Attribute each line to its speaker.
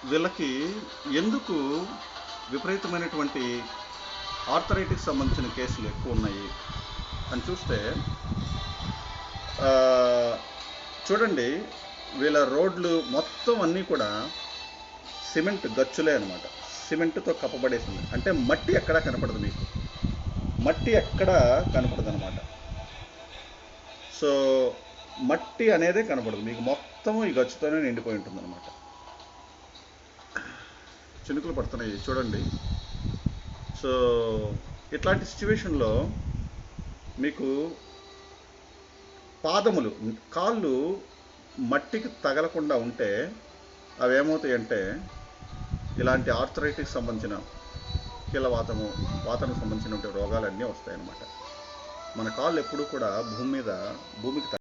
Speaker 1: వీళ్ళకి ఎందుకు విపరీతమైనటువంటి ఆర్థరైటిస్ సంబంధించిన కేసులు ఎక్కువ ఉన్నాయి అని చూస్తే చూడండి, వీళ్ళ రోడ్లు మొత్తం అన్నీ కూడా సిమెంట్ గచ్చులే అనమాట. సిమెంట్తో కప్పబడేసింది. అంటే మట్టి ఎక్కడా కనపడదు, మీకు మట్టి ఎక్కడా కనపడదు అనమాట. సో మట్టి అనేదే కనపడదు మీకు, మొత్తం ఈ గచ్చుతోనే నిండిపోయి ఉంటుంది అనమాట. చినుకులు పడుతున్నాయి చూడండి. సో ఇట్లాంటి సిచ్యువేషన్లో మీకు పాదములు, కాళ్ళు మట్టికి తగలకుండా ఉంటే అవి ఏమవుతాయంటే ఇలాంటి ఆర్థరైటిస్ సంబంధించిన కీళ్ళవాతము, వాతానికి సంబంధించిన రోగాలన్నీ వస్తాయన్నమాట. మన కాళ్ళు ఎప్పుడూ కూడా భూమికి